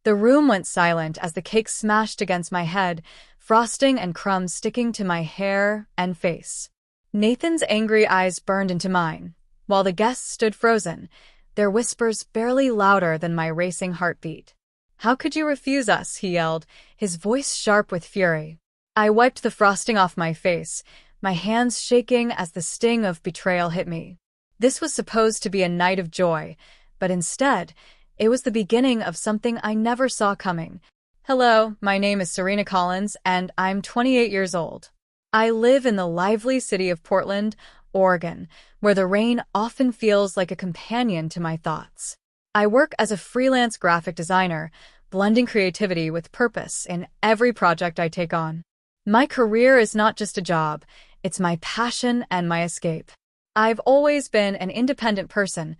The room went silent as the cake smashed against my head, frosting and crumbs sticking to my hair and face. Nathan's angry eyes burned into mine, while the guests stood frozen, their whispers barely louder than my racing heartbeat. "How could you refuse us?" he yelled, his voice sharp with fury. I wiped the frosting off my face, my hands shaking as the sting of betrayal hit me. This was supposed to be a night of joy, but instead, it was the beginning of something I never saw coming. "Hello, my name is Serena Collins, and I'm 28 years old. I live in the lively city of Portland, Oregon, where the rain often feels like a companion to my thoughts. I work as a freelance graphic designer, blending creativity with purpose in every project I take on. My career is not just a job, it's my passion and my escape. I've always been an independent person,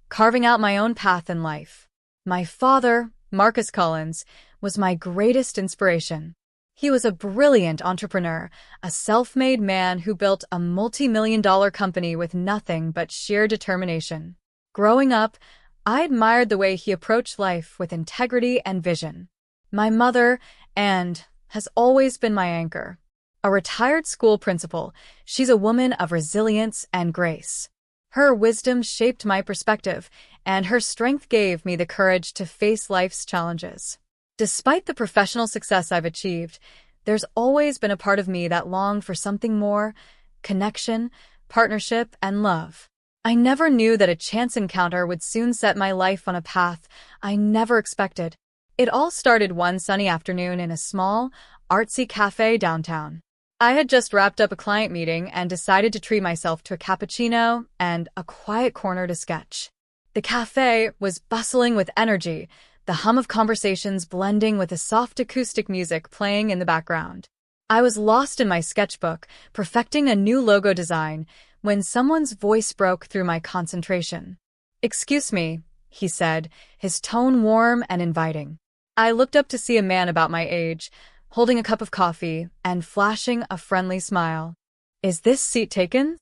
carving out my own path in life. My father, Marcus Collins, was my greatest inspiration. He was a brilliant entrepreneur, a self-made man who built a multi-million-dollar company with nothing but sheer determination. Growing up, I admired the way he approached life with integrity and vision. My mother, Anne, has always been my anchor. A retired school principal, she's a woman of resilience and grace. Her wisdom shaped my perspective, and her strength gave me the courage to face life's challenges. Despite the professional success I've achieved, there's always been a part of me that longed for something more: connection, partnership, and love. I never knew that a chance encounter would soon set my life on a path I never expected. It all started one sunny afternoon in a small, artsy cafe downtown. I had just wrapped up a client meeting and decided to treat myself to a cappuccino and a quiet corner to sketch. The cafe was bustling with energy, the hum of conversations blending with the soft acoustic music playing in the background. I was lost in my sketchbook, perfecting a new logo design, when someone's voice broke through my concentration. "Excuse me," he said, his tone warm and inviting. I looked up to see a man about my age, holding a cup of coffee and flashing a friendly smile. "Is this seat taken?"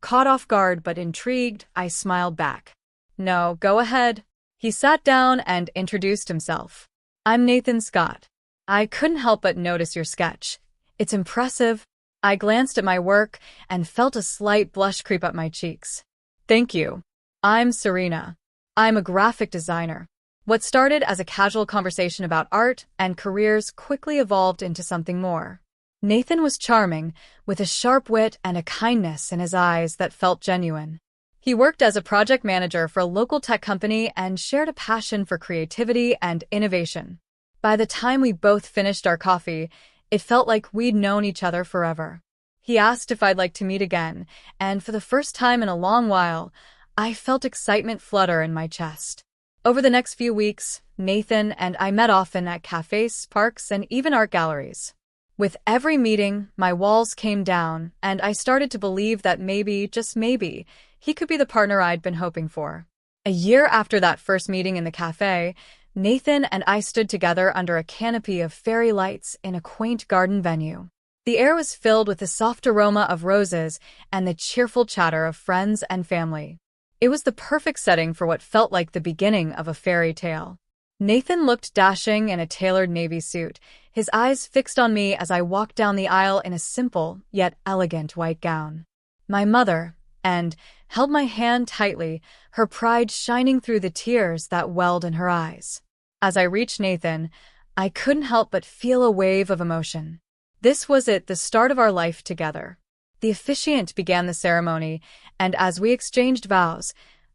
Caught off guard but intrigued, I smiled back. "No, go ahead." He sat down and introduced himself. "I'm Nathan Scott. I couldn't help but notice your sketch. It's impressive." I glanced at my work and felt a slight blush creep up my cheeks. "Thank you. I'm Serena. I'm a graphic designer." What started as a casual conversation about art and careers quickly evolved into something more. Nathan was charming, with a sharp wit and a kindness in his eyes that felt genuine. He worked as a project manager for a local tech company and shared a passion for creativity and innovation. By the time we both finished our coffee, it felt like we'd known each other forever. He asked if I'd like to meet again, and for the first time in a long while, I felt excitement flutter in my chest. Over the next few weeks, Nathan and I met often at cafes, parks, and even art galleries. With every meeting, my walls came down, and I started to believe that maybe, just maybe, he could be the partner I'd been hoping for. A year after that first meeting in the cafe, Nathan and I stood together under a canopy of fairy lights in a quaint garden venue. The air was filled with the soft aroma of roses and the cheerful chatter of friends and family. It was the perfect setting for what felt like the beginning of a fairy tale. Nathan looked dashing in a tailored navy suit, his eyes fixed on me as I walked down the aisle in a simple yet elegant white gown. My mother, Anne, held my hand tightly, her pride shining through the tears that welled in her eyes. As I reached Nathan, I couldn't help but feel a wave of emotion. This was it, the start of our life together. The officiant began the ceremony, and as we exchanged vows,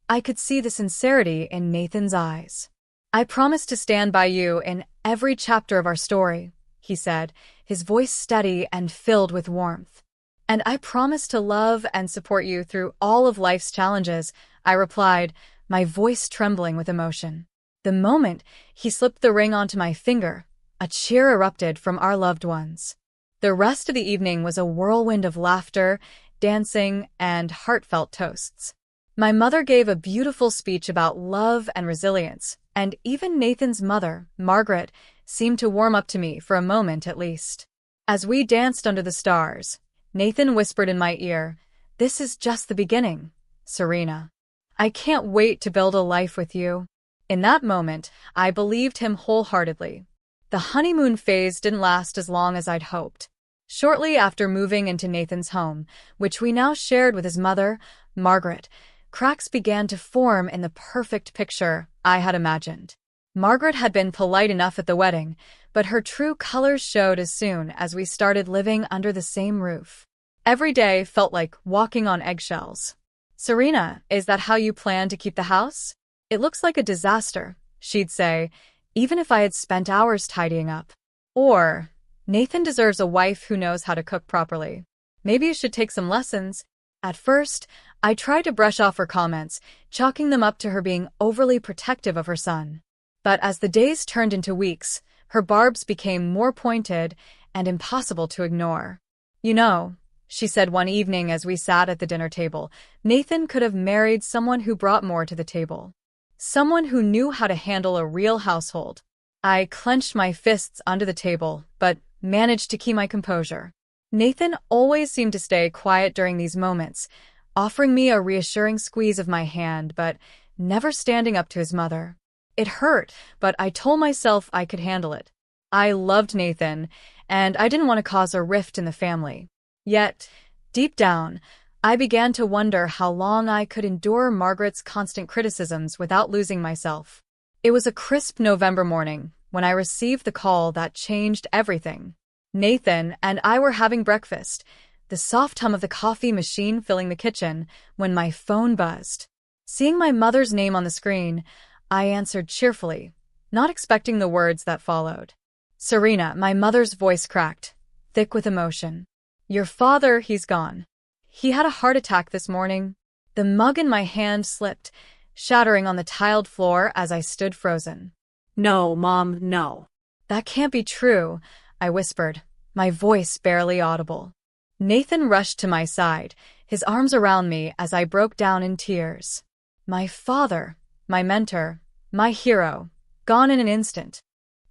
I could see the sincerity in Nathan's eyes. "I promise to stand by you in every chapter of our story," he said, his voice steady and filled with warmth. "And I promise to love and support you through all of life's challenges," I replied, my voice trembling with emotion. The moment he slipped the ring onto my finger, a cheer erupted from our loved ones. The rest of the evening was a whirlwind of laughter, dancing, and heartfelt toasts. My mother gave a beautiful speech about love and resilience, and even Nathan's mother, Margaret, seemed to warm up to me for a moment at least. As we danced under the stars, Nathan whispered in my ear, "This is just the beginning, Serena. I can't wait to build a life with you." In that moment, I believed him wholeheartedly. The honeymoon phase didn't last as long as I'd hoped. Shortly after moving into Nathan's home, which we now shared with his mother, Margaret, cracks began to form in the perfect picture I had imagined. Margaret had been polite enough at the wedding, but her true colors showed as soon as we started living under the same roof. Every day felt like walking on eggshells. "Serena, is that how you plan to keep the house? It looks like a disaster," she'd say, even if I had spent hours tidying up. Or, "Nathan deserves a wife who knows how to cook properly. Maybe you should take some lessons." At first, I tried to brush off her comments, chalking them up to her being overly protective of her son. But as the days turned into weeks, her barbs became more pointed and impossible to ignore. "You know," she said one evening as we sat at the dinner table, "Nathan could have married someone who brought more to the table. Someone who knew how to handle a real household." I clenched my fists under the table, but managed to keep my composure. Nathan always seemed to stay quiet during these moments, offering me a reassuring squeeze of my hand, but never standing up to his mother. It hurt, but I told myself I could handle it. I loved Nathan, and I didn't want to cause a rift in the family. Yet, deep down, I began to wonder how long I could endure Margaret's constant criticisms without losing myself. It was a crisp November morning when I received the call that changed everything. Nathan and I were having breakfast, the soft hum of the coffee machine filling the kitchen, when my phone buzzed. Seeing my mother's name on the screen, I answered cheerfully, not expecting the words that followed. "Serena," my mother's voice cracked, thick with emotion. "Your father, he's gone. He had a heart attack this morning." The mug in my hand slipped, shattering on the tiled floor as I stood frozen. "No, Mom, no." "That can't be true," I whispered, my voice barely audible. Nathan rushed to my side, his arms around me as I broke down in tears. My father, my mentor, my hero, gone in an instant.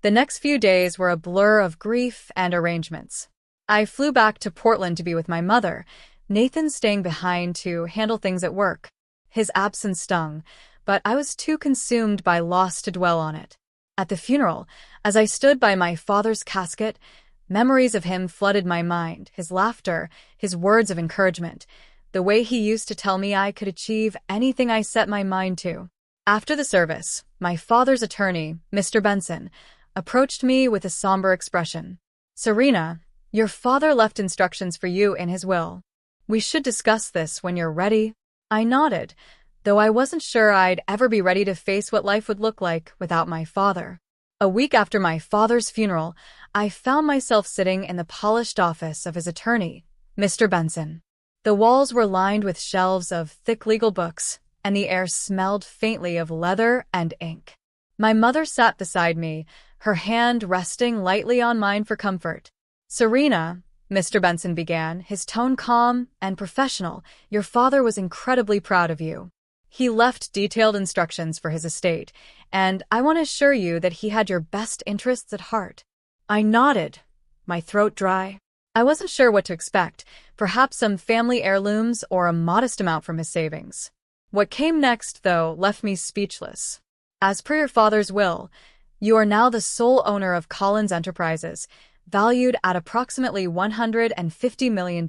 The next few days were a blur of grief and arrangements. I flew back to Portland to be with my mother, Nathan staying behind to handle things at work. His absence stung, but I was too consumed by loss to dwell on it. At the funeral, as I stood by my father's casket, memories of him flooded my mind, his laughter, his words of encouragement, the way he used to tell me I could achieve anything I set my mind to. After the service, my father's attorney, Mr. Benson, approached me with a somber expression. "Serena, your father left instructions for you in his will. We should discuss this when you're ready." I nodded, though I wasn't sure I'd ever be ready to face what life would look like without my father. A week after my father's funeral, I found myself sitting in the polished office of his attorney, Mr. Benson. The walls were lined with shelves of thick legal books, and the air smelled faintly of leather and ink. My mother sat beside me, her hand resting lightly on mine for comfort. "Serena," Mr. Benson began, his tone calm and professional, "your father was incredibly proud of you. He left detailed instructions for his estate, and I want to assure you that he had your best interests at heart." I nodded, my throat dry. I wasn't sure what to expect, perhaps some family heirlooms or a modest amount from his savings. What came next, though, left me speechless. "As per your father's will, you are now the sole owner of Collins Enterprises, valued at approximately $150 million.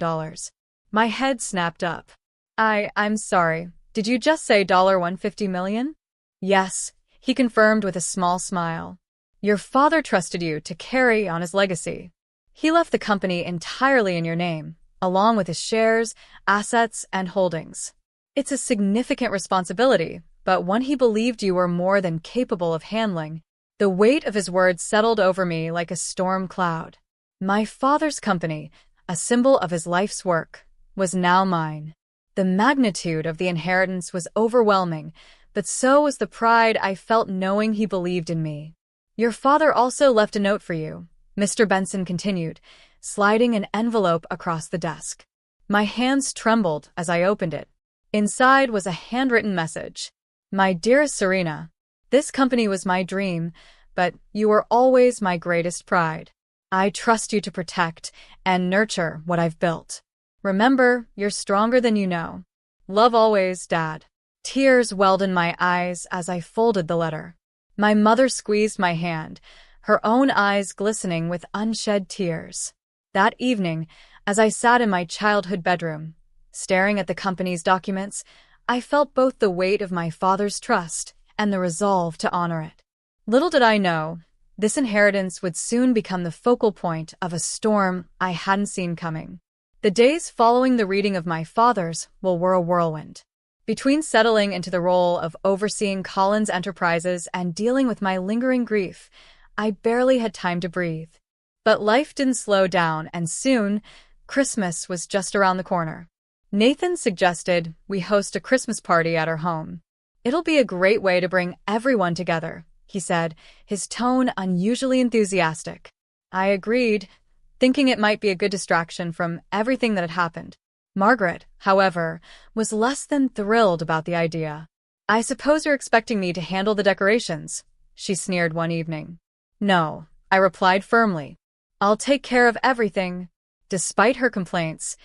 My head snapped up. I'm sorry. Did you just say $150 million? "Yes," he confirmed with a small smile. "Your father trusted you to carry on his legacy. He left the company entirely in your name, along with his shares, assets, and holdings. It's a significant responsibility, but one he believed you were more than capable of handling." The weight of his words settled over me like a storm cloud. My father's company, a symbol of his life's work, was now mine. The magnitude of the inheritance was overwhelming, but so was the pride I felt knowing he believed in me. "Your father also left a note for you," Mr. Benson continued, sliding an envelope across the desk. My hands trembled as I opened it. Inside was a handwritten message. "My dearest Serena, this company was my dream, but you were always my greatest pride. I trust you to protect and nurture what I've built. Remember, you're stronger than you know. Love always, Dad." Tears welled in my eyes as I folded the letter. My mother squeezed my hand, her own eyes glistening with unshed tears. That evening, as I sat in my childhood bedroom, staring at the company's documents, I felt both the weight of my father's trust and the resolve to honor it. Little did I know, this inheritance would soon become the focal point of a storm I hadn't seen coming. The days following the reading of my father's will were a whirlwind. Between settling into the role of overseeing Colin's enterprises and dealing with my lingering grief, I barely had time to breathe. But life didn't slow down, and soon, Christmas was just around the corner. Nathan suggested we host a Christmas party at our home. "It'll be a great way to bring everyone together," he said, his tone unusually enthusiastic. I agreed, thinking it might be a good distraction from everything that had happened. Margaret, however, was less than thrilled about the idea. "I suppose you're expecting me to handle the decorations," she sneered one evening. "No," I replied firmly. "I'll take care of everything." Despite her complaints,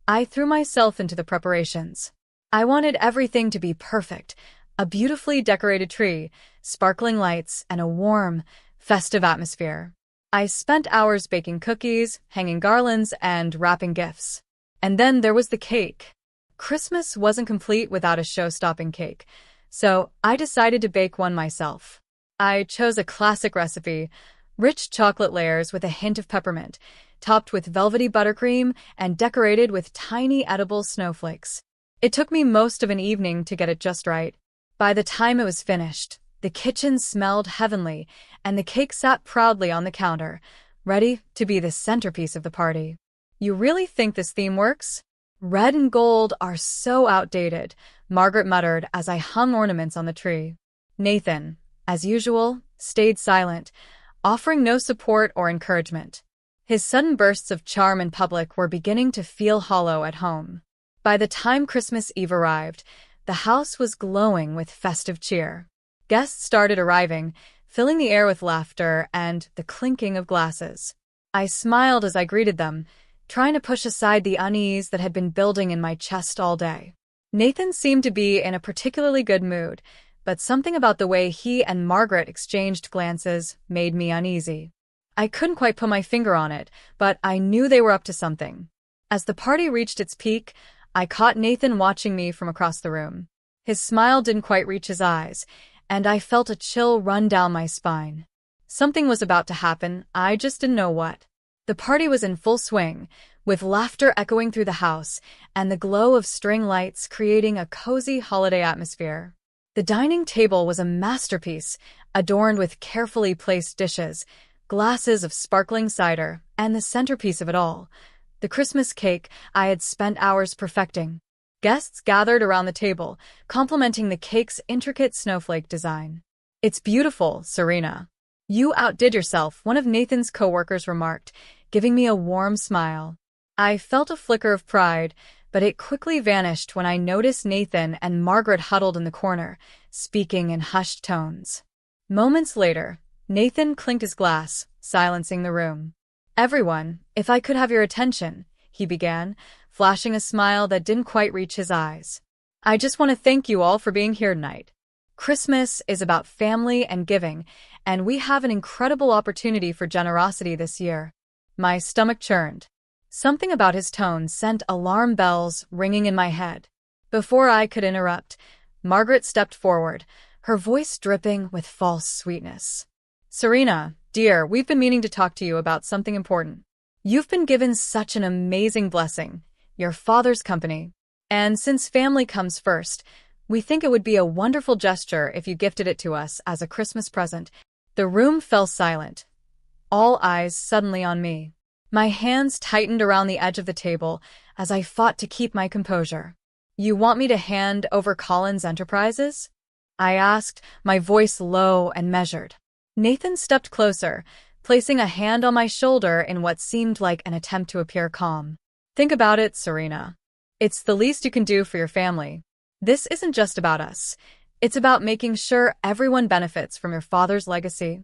I threw myself into the preparations. I wanted everything to be perfect: a beautifully decorated tree, sparkling lights, and a warm, festive atmosphere. I spent hours baking cookies, hanging garlands, and wrapping gifts. And then there was the cake. Christmas wasn't complete without a show-stopping cake, so I decided to bake one myself. I chose a classic recipe: rich chocolate layers with a hint of peppermint, topped with velvety buttercream and decorated with tiny edible snowflakes. It took me most of an evening to get it just right. By the time it was finished, the kitchen smelled heavenly, and the cake sat proudly on the counter, ready to be the centerpiece of the party. "You really think this theme works? Red and gold are so outdated," Margaret muttered as I hung ornaments on the tree. Nathan, as usual, stayed silent, offering no support or encouragement. His sudden bursts of charm in public were beginning to feel hollow at home. By the time Christmas Eve arrived, the house was glowing with festive cheer. Guests started arriving, filling the air with laughter and the clinking of glasses. I smiled as I greeted them, trying to push aside the unease that had been building in my chest all day. Nathan seemed to be in a particularly good mood, but something about the way he and Margaret exchanged glances made me uneasy. I couldn't quite put my finger on it, but I knew they were up to something. As the party reached its peak, I caught Nathan watching me from across the room. His smile didn't quite reach his eyes, and I felt a chill run down my spine. Something was about to happen, I just didn't know what. The party was in full swing, with laughter echoing through the house and the glow of string lights creating a cozy holiday atmosphere. The dining table was a masterpiece, adorned with carefully placed dishes, glasses of sparkling cider, and the centerpiece of it all, the Christmas cake I had spent hours perfecting. Guests gathered around the table, complimenting the cake's intricate snowflake design. "It's beautiful, Serena. You outdid yourself," one of Nathan's coworkers remarked, giving me a warm smile. I felt a flicker of pride, but it quickly vanished when I noticed Nathan and Margaret huddled in the corner, speaking in hushed tones. Moments later, Nathan clinked his glass, silencing the room. "Everyone, if I could have your attention," he began, flashing a smile that didn't quite reach his eyes. "I just want to thank you all for being here tonight. Christmas is about family and giving, and we have an incredible opportunity for generosity this year." My stomach churned. Something about his tone sent alarm bells ringing in my head. Before I could interrupt, Margaret stepped forward, her voice dripping with false sweetness. "Serena, dear, we've been meaning to talk to you about something important. You've been given such an amazing blessing, your father's company. And since family comes first, we think it would be a wonderful gesture if you gifted it to us as a Christmas present." The room fell silent, all eyes suddenly on me. My hands tightened around the edge of the table as I fought to keep my composure. "You want me to hand over Colin's enterprises?" I asked, my voice low and measured. Nathan stepped closer, placing a hand on my shoulder in what seemed like an attempt to appear calm. "Think about it, Serena. It's the least you can do for your family. This isn't just about us. It's about making sure everyone benefits from your father's legacy."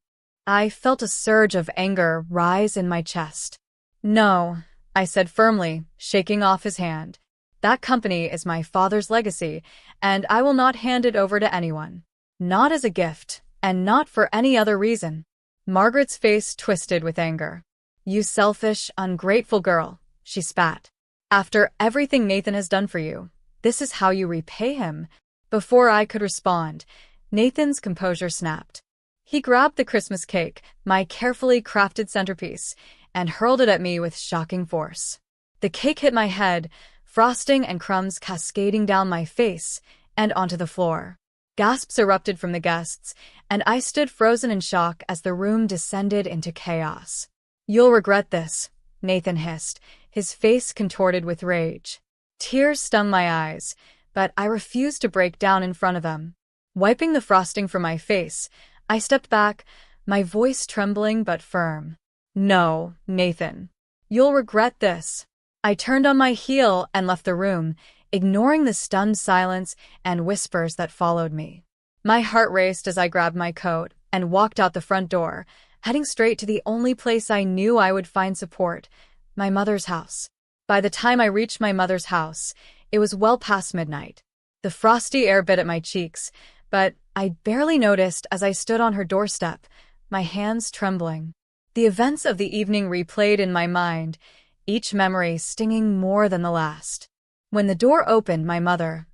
I felt a surge of anger rise in my chest. "No," I said firmly, shaking off his hand. That company is my father's legacy, and I will not hand it over to anyone. Not as a gift, and not for any other reason. Margaret's face twisted with anger. You selfish, ungrateful girl, she spat. After everything Nathan has done for you, this is how you repay him. Before I could respond, Nathan's composure snapped. He grabbed the Christmas cake, my carefully crafted centerpiece, and hurled it at me with shocking force. The cake hit my head, frosting and crumbs cascading down my face and onto the floor. Gasps erupted from the guests, and I stood frozen in shock as the room descended into chaos. You'll regret this, Nathan hissed, his face contorted with rage. Tears stung my eyes, but I refused to break down in front of them. Wiping the frosting from my face, I stepped back, my voice trembling but firm. No, Nathan. You'll regret this. I turned on my heel and left the room, ignoring the stunned silence and whispers that followed me. My heart raced as I grabbed my coat and walked out the front door, heading straight to the only place I knew I would find support, my mother's house. By the time I reached my mother's house, it was well past midnight. The frosty air bit at my cheeks, but I barely noticed as I stood on her doorstep, my hands trembling. The events of the evening replayed in my mind, each memory stinging more than the last. When the door opened, my mother,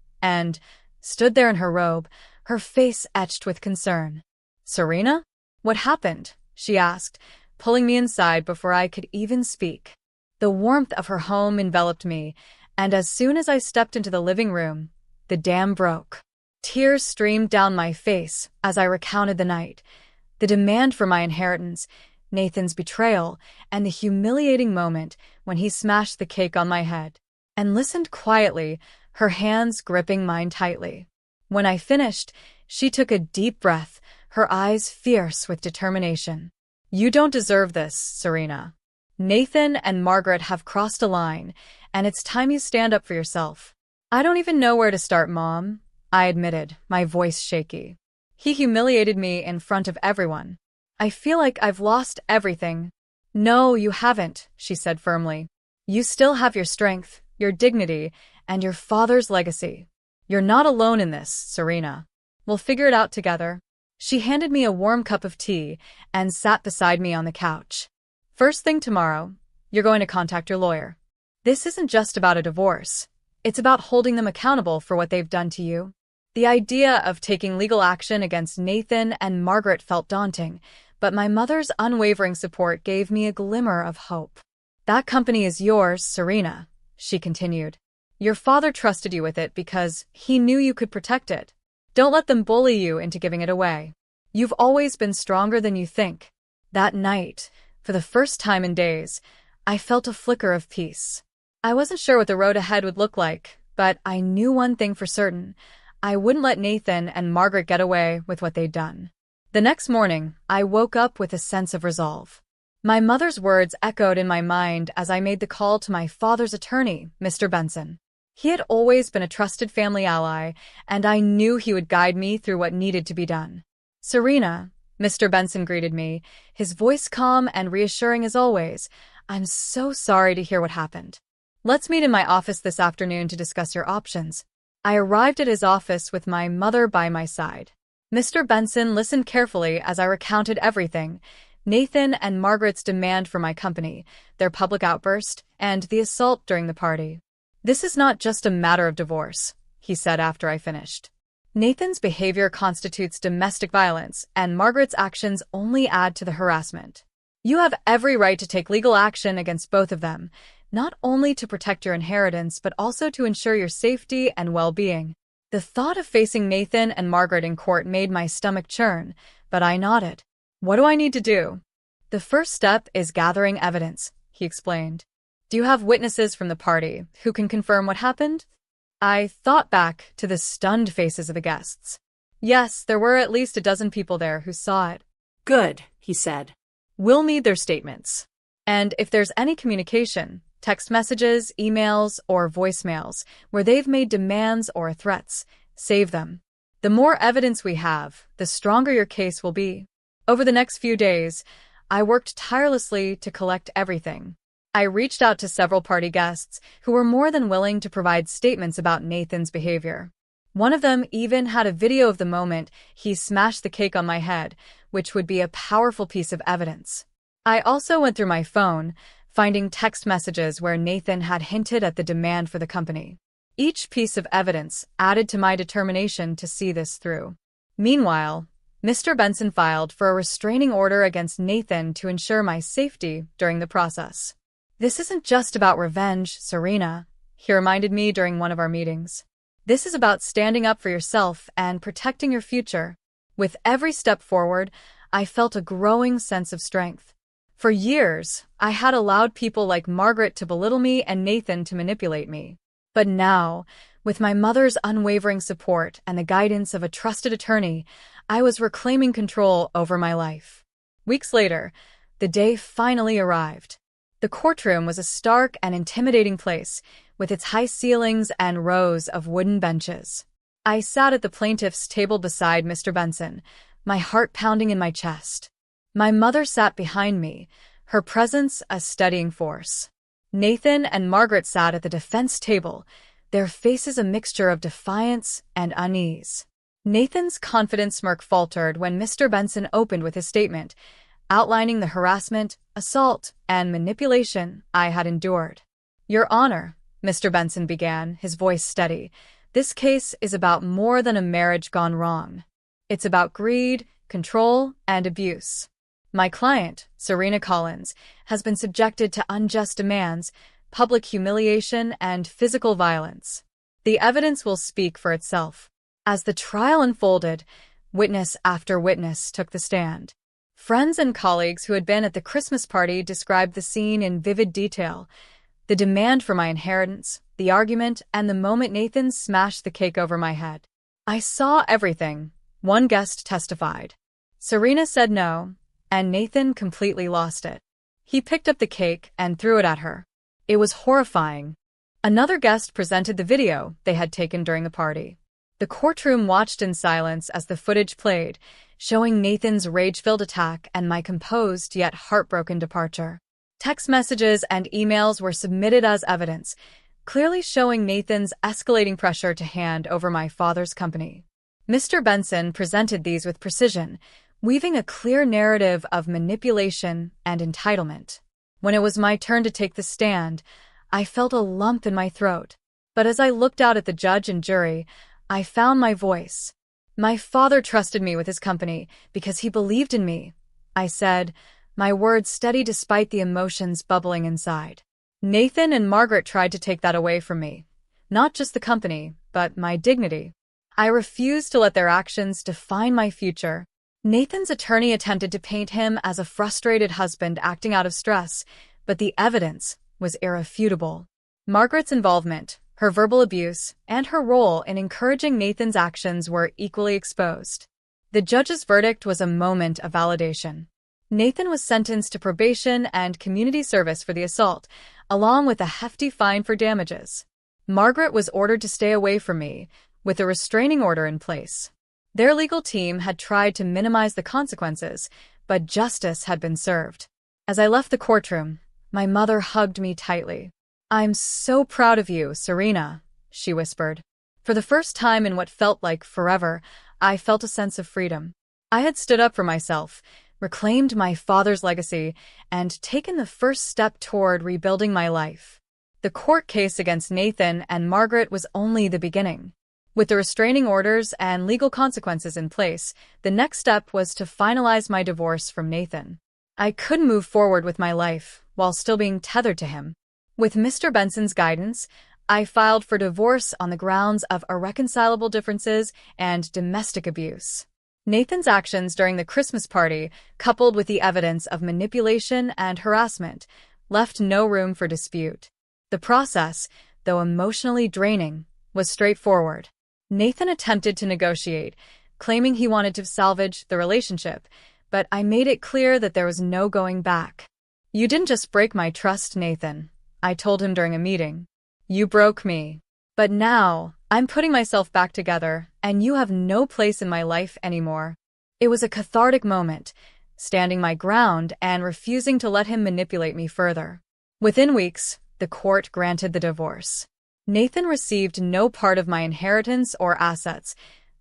stood there in her robe, her face etched with concern. Serena? What happened? She asked, pulling me inside before I could even speak. The warmth of her home enveloped me, and as soon as I stepped into the living room, the dam broke. Tears streamed down my face as I recounted the night, the demand for my inheritance, Nathan's betrayal, and the humiliating moment when he smashed the cake on my head, and listened quietly, her hands gripping mine tightly. When I finished, she took a deep breath, her eyes fierce with determination. You don't deserve this, Serena. Nathan and Margaret have crossed a line, and it's time you stand up for yourself. I don't even know where to start, Mom, I admitted, my voice shaky. He humiliated me in front of everyone. I feel like I've lost everything. No, you haven't, she said firmly. You still have your strength, your dignity, and your father's legacy. You're not alone in this, Serena. We'll figure it out together. She handed me a warm cup of tea and sat beside me on the couch. First thing tomorrow, you're going to contact your lawyer. This isn't just about a divorce. It's about holding them accountable for what they've done to you. The idea of taking legal action against Nathan and Margaret felt daunting, but my mother's unwavering support gave me a glimmer of hope. That company is yours, Serena, she continued. Your father trusted you with it because he knew you could protect it. Don't let them bully you into giving it away. You've always been stronger than you think. That night, for the first time in days, I felt a flicker of peace. I wasn't sure what the road ahead would look like, but I knew one thing for certain. I wouldn't let Nathan and Margaret get away with what they'd done. The next morning, I woke up with a sense of resolve. My mother's words echoed in my mind as I made the call to my father's attorney, Mr. Benson. He had always been a trusted family ally, and I knew he would guide me through what needed to be done. Serena, Mr. Benson greeted me, his voice calm and reassuring as always. I'm so sorry to hear what happened. Let's meet in my office this afternoon to discuss your options. I arrived at his office with my mother by my side. Mr. Benson listened carefully as I recounted everything, Nathan and Margaret's demand for my company, their public outburst, and the assault during the party. This is not just a matter of divorce, he said after I finished. Nathan's behavior constitutes domestic violence, and Margaret's actions only add to the harassment. You have every right to take legal action against both of them, not only to protect your inheritance but also to ensure your safety and well-being. The thought of facing Nathan and Margaret in court made my stomach churn, but I nodded. What do I need to do? The first step is gathering evidence, he explained. Do you have witnesses from the party who can confirm what happened? I thought back to the stunned faces of the guests. Yes, there were at least a dozen people there who saw it. Good, he said. We'll need their statements. And if there's any communication, text messages, emails, or voicemails, where they've made demands or threats, save them. The more evidence we have, the stronger your case will be. Over the next few days, I worked tirelessly to collect everything. I reached out to several party guests who were more than willing to provide statements about Nathan's behavior. One of them even had a video of the moment he smashed the cake on my head, which would be a powerful piece of evidence. I also went through my phone, finding text messages where Nathan had hinted at the demand for the company. Each piece of evidence added to my determination to see this through. Meanwhile, Mr. Benson filed for a restraining order against Nathan to ensure my safety during the process. "This isn't just about revenge, Serena," he reminded me during one of our meetings. "This is about standing up for yourself and protecting your future." With every step forward, I felt a growing sense of strength. For years, I had allowed people like Margaret to belittle me and Nathan to manipulate me. But now, with my mother's unwavering support and the guidance of a trusted attorney, I was reclaiming control over my life. Weeks later, the day finally arrived. The courtroom was a stark and intimidating place, with its high ceilings and rows of wooden benches. I sat at the plaintiff's table beside Mr. Benson, my heart pounding in my chest. My mother sat behind me, her presence a steadying force. Nathan and Margaret sat at the defense table, their faces a mixture of defiance and unease. Nathan's confident smirk faltered when Mr. Benson opened with his statement, outlining the harassment, assault, and manipulation I had endured. "Your Honor," Mr. Benson began, his voice steady, "this case is about more than a marriage gone wrong. It's about greed, control, and abuse. My client, Serena Collins, has been subjected to unjust demands, public humiliation, and physical violence. The evidence will speak for itself." As the trial unfolded, witness after witness took the stand. Friends and colleagues who had been at the Christmas party described the scene in vivid detail: the demand for my inheritance, the argument, and the moment Nathan smashed the cake over my head. "I saw everything," one guest testified. "Serena said no, and Nathan completely lost it. He picked up the cake and threw it at her. It was horrifying." Another guest presented the video they had taken during the party. The courtroom watched in silence as the footage played, showing Nathan's rage-filled attack and my composed yet heartbroken departure. Text messages and emails were submitted as evidence, clearly showing Nathan's escalating pressure to hand over my father's company. Mr. Benson presented these with precision, weaving a clear narrative of manipulation and entitlement. When it was my turn to take the stand, I felt a lump in my throat. But as I looked out at the judge and jury, I found my voice. "My father trusted me with his company because he believed in me," I said, my words steady despite the emotions bubbling inside. "Nathan and Margaret tried to take that away from me. Not just the company, but my dignity. I refused to let their actions define my future." Nathan's attorney attempted to paint him as a frustrated husband acting out of stress, but the evidence was irrefutable. Margaret's involvement, her verbal abuse, and her role in encouraging Nathan's actions were equally exposed. The judge's verdict was a moment of validation. Nathan was sentenced to probation and community service for the assault, along with a hefty fine for damages. Margaret was ordered to stay away from me, with a restraining order in place. Their legal team had tried to minimize the consequences, but justice had been served. As I left the courtroom, my mother hugged me tightly. "I'm so proud of you, Serena," she whispered. For the first time in what felt like forever, I felt a sense of freedom. I had stood up for myself, reclaimed my father's legacy, and taken the first step toward rebuilding my life. The court case against Nathan and Margaret was only the beginning. With the restraining orders and legal consequences in place, the next step was to finalize my divorce from Nathan. I couldn't move forward with my life while still being tethered to him. With Mr. Benson's guidance, I filed for divorce on the grounds of irreconcilable differences and domestic abuse. Nathan's actions during the Christmas party, coupled with the evidence of manipulation and harassment, left no room for dispute. The process, though emotionally draining, was straightforward. Nathan attempted to negotiate, claiming he wanted to salvage the relationship, but I made it clear that there was no going back. "You didn't just break my trust, Nathan," I told him during a meeting. "You broke me. But now, I'm putting myself back together, and you have no place in my life anymore." It was a cathartic moment, standing my ground and refusing to let him manipulate me further. Within weeks, the court granted the divorce. Nathan received no part of my inheritance or assets,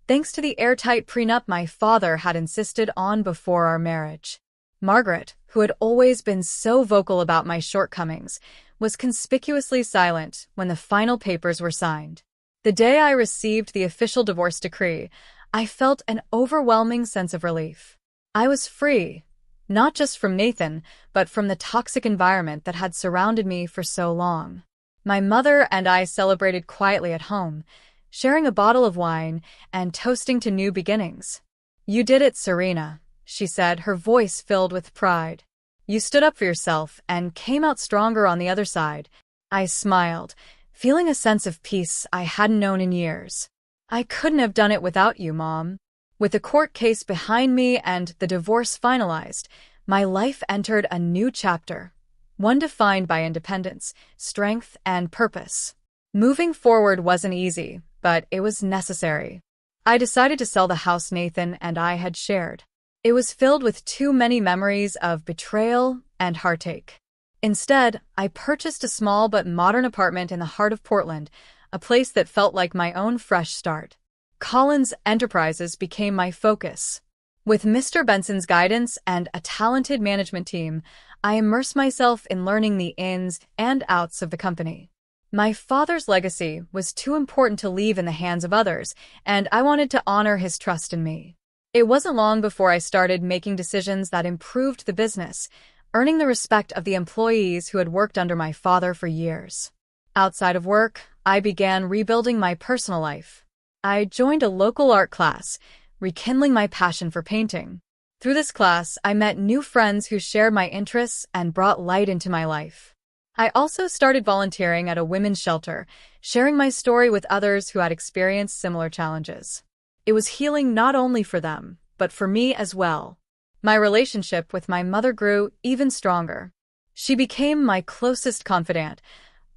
thanks to the airtight prenup my father had insisted on before our marriage. Margaret, who had always been so vocal about my shortcomings, was conspicuously silent when the final papers were signed. The day I received the official divorce decree, I felt an overwhelming sense of relief. I was free, not just from Nathan, but from the toxic environment that had surrounded me for so long. My mother and I celebrated quietly at home, sharing a bottle of wine and toasting to new beginnings. "You did it, Serena," she said, her voice filled with pride. "You stood up for yourself and came out stronger on the other side." I smiled, feeling a sense of peace I hadn't known in years. "I couldn't have done it without you, Mom." With the court case behind me and the divorce finalized, my life entered a new chapter, one defined by independence, strength, and purpose. Moving forward wasn't easy, but it was necessary. I decided to sell the house Nathan and I had shared. It was filled with too many memories of betrayal and heartache. Instead, I purchased a small but modern apartment in the heart of Portland, a place that felt like my own fresh start. Collins Enterprises became my focus. With Mr. Benson's guidance and a talented management team, I immersed myself in learning the ins and outs of the company. My father's legacy was too important to leave in the hands of others, and I wanted to honor his trust in me. It wasn't long before I started making decisions that improved the business, earning the respect of the employees who had worked under my father for years. Outside of work, I began rebuilding my personal life. I joined a local art class, rekindling my passion for painting. Through this class, I met new friends who shared my interests and brought light into my life. I also started volunteering at a women's shelter, sharing my story with others who had experienced similar challenges. It was healing not only for them, but for me as well. My relationship with my mother grew even stronger. She became my closest confidant,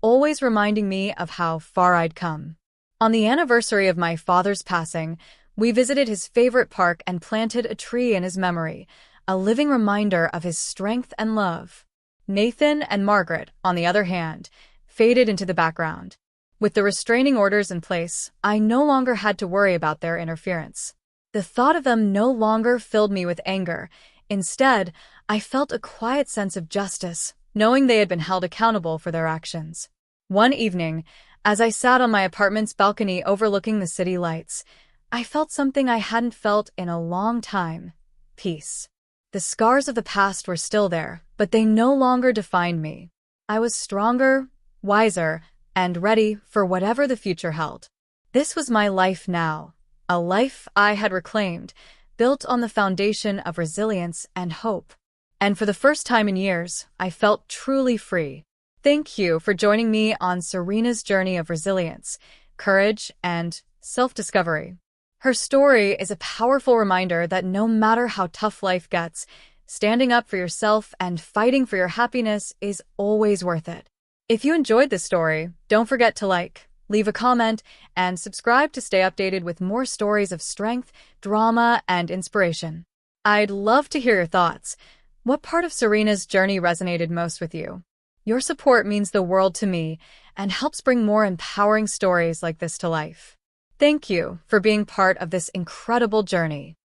always reminding me of how far I'd come. On the anniversary of my father's passing, we visited his favorite park and planted a tree in his memory, a living reminder of his strength and love. Nathan and Margaret, on the other hand, faded into the background. With the restraining orders in place, I no longer had to worry about their interference. The thought of them no longer filled me with anger. Instead, I felt a quiet sense of justice, knowing they had been held accountable for their actions. One evening, as I sat on my apartment's balcony overlooking the city lights, I felt something I hadn't felt in a long time: peace. The scars of the past were still there, but they no longer defined me. I was stronger, wiser, and ready for whatever the future held. This was my life now, a life I had reclaimed, built on the foundation of resilience and hope. And for the first time in years, I felt truly free. Thank you for joining me on Serena's journey of resilience, courage, and self-discovery. Her story is a powerful reminder that no matter how tough life gets, standing up for yourself and fighting for your happiness is always worth it. If you enjoyed this story, don't forget to like, leave a comment, and subscribe to stay updated with more stories of strength, drama, and inspiration. I'd love to hear your thoughts. What part of Serena's journey resonated most with you? Your support means the world to me and helps bring more empowering stories like this to life. Thank you for being part of this incredible journey.